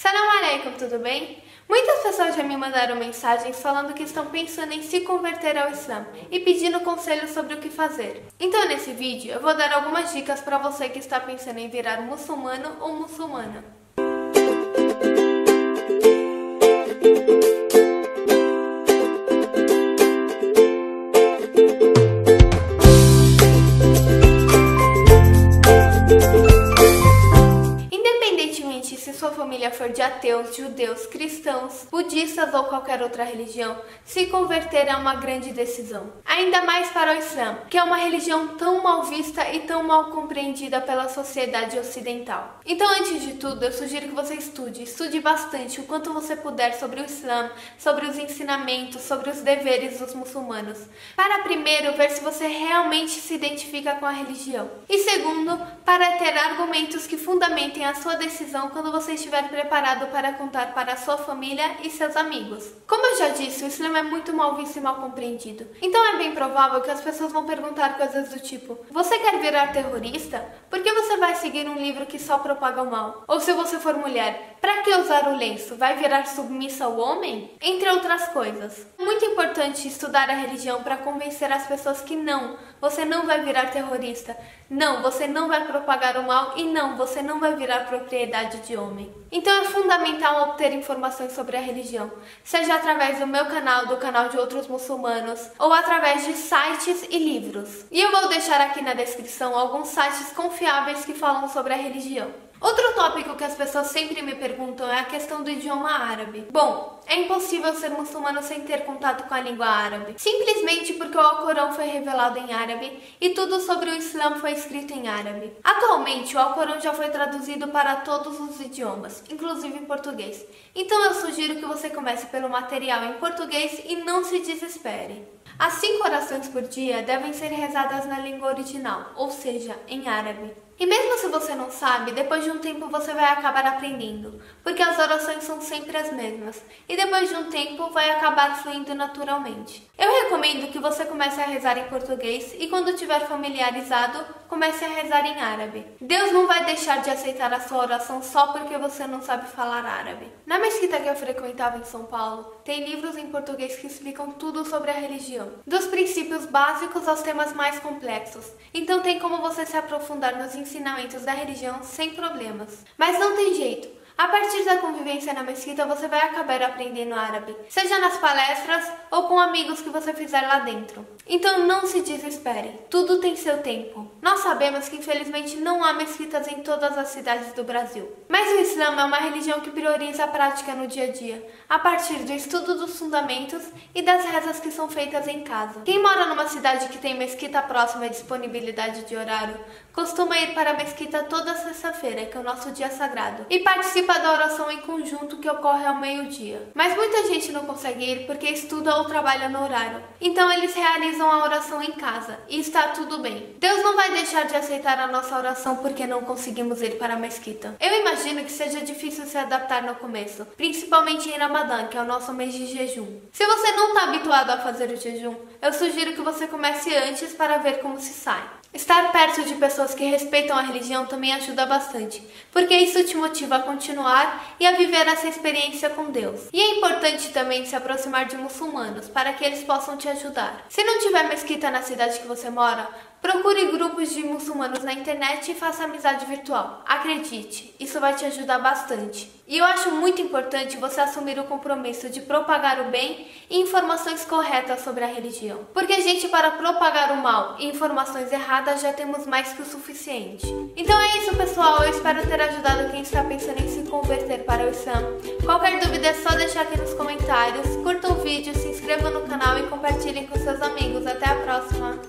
Salam aleikum, tudo bem? Muitas pessoas já me mandaram mensagens falando que estão pensando em se converter ao Islã e pedindo conselhos sobre o que fazer. Então nesse vídeo eu vou dar algumas dicas para você que está pensando em virar muçulmano ou muçulmana. Se sua família for de ateus, judeus, cristãos, budistas ou qualquer outra religião, se converter é uma grande decisão. Ainda mais para o Islã, que é uma religião tão mal vista e tão mal compreendida pela sociedade ocidental. Então, antes de tudo, eu sugiro que você estude bastante o quanto você puder sobre o Islã, sobre os ensinamentos, sobre os deveres dos muçulmanos, para primeiro ver se você realmente se identifica com a religião. E segundo, para ter argumentos que fundamentem a sua decisão quando você estiver preparado para contar para a sua família e seus amigos. Como eu já disse, o Islã é muito mal visto e mal compreendido. Então é bem provável que as pessoas vão perguntar coisas do tipo: você quer virar terrorista? Por que você vai seguir um livro que só propaga o mal? Ou se você for mulher, para que usar o lenço? Vai virar submissa ao homem? Entre outras coisas. É muito importante estudar a religião para convencer as pessoas que não, você não vai virar terrorista. Não, você não vai propagar o mal e não, você não vai virar propriedade de homem. Então é fundamental obter informações sobre a religião, seja através do meu canal, do canal de outros muçulmanos, ou através de sites e livros. E eu vou deixar aqui na descrição alguns sites confiáveis que falam sobre a religião. Outro tópico que as pessoas sempre me perguntam é a questão do idioma árabe. Bom, é impossível ser muçulmano sem ter contato com a língua árabe, simplesmente porque o Alcorão foi revelado em árabe e tudo sobre o Islã foi escrito em árabe. Atualmente, o Alcorão já foi traduzido para todos os idiomas, inclusive em português. Então eu sugiro que você comece pelo material em português e não se desespere. As 5 orações por dia devem ser rezadas na língua original, ou seja, em árabe. E mesmo se você não sabe, depois de um tempo você vai acabar aprendendo, porque as orações são sempre as mesmas, e depois de um tempo vai acabar fluindo naturalmente. Eu recomendo que você comece a rezar em português e quando tiver familiarizado, comece a rezar em árabe. Deus não vai deixar de aceitar a sua oração só porque você não sabe falar árabe. Na mesquita que eu frequentava em São Paulo, tem livros em português que explicam tudo sobre a religião, dos princípios básicos aos temas mais complexos, então tem como você se aprofundar nos ensinamentos da religião sem problemas. Mas não tem jeito. A partir da convivência na mesquita, você vai acabar aprendendo árabe, seja nas palestras ou com amigos que você fizer lá dentro. Então não se desespere, tudo tem seu tempo. Nós sabemos que infelizmente não há mesquitas em todas as cidades do Brasil. Mas o Islã é uma religião que prioriza a prática no dia a dia, a partir do estudo dos fundamentos e das rezas que são feitas em casa. Quem mora numa cidade que tem mesquita próxima e disponibilidade de horário, costuma ir para a mesquita toda sexta-feira, que é o nosso dia sagrado, e participa da oração em conjunto que ocorre ao meio-dia. Mas muita gente não consegue ir porque estuda ou trabalha no horário. Então eles realizam a oração em casa e está tudo bem. Deus não vai deixar de aceitar a nossa oração porque não conseguimos ir para a mesquita. Eu imagino que seja difícil se adaptar no começo, principalmente em Ramadã, que é o nosso mês de jejum. Se você não está habituado a fazer o jejum, eu sugiro que você comece antes para ver como se sai. Estar perto de pessoas que respeitam a religião também ajuda bastante, porque isso te motiva a continuar e a viver essa experiência com Deus. E é importante também se aproximar de muçulmanos, para que eles possam te ajudar. Se não tiver mesquita na cidade que você mora, procure grupos de muçulmanos na internet e faça amizade virtual. Acredite, isso vai te ajudar bastante. E eu acho muito importante você assumir o compromisso de propagar o bem e informações corretas sobre a religião. Porque, gente, para propagar o mal e informações erradas já temos mais que o suficiente. Então é isso, pessoal. Eu espero ter ajudado quem está pensando em se converter para o Islã. Qualquer dúvida é só deixar aqui nos comentários. Curta o vídeo, se inscreva no canal e compartilhem com seus amigos. Até a próxima!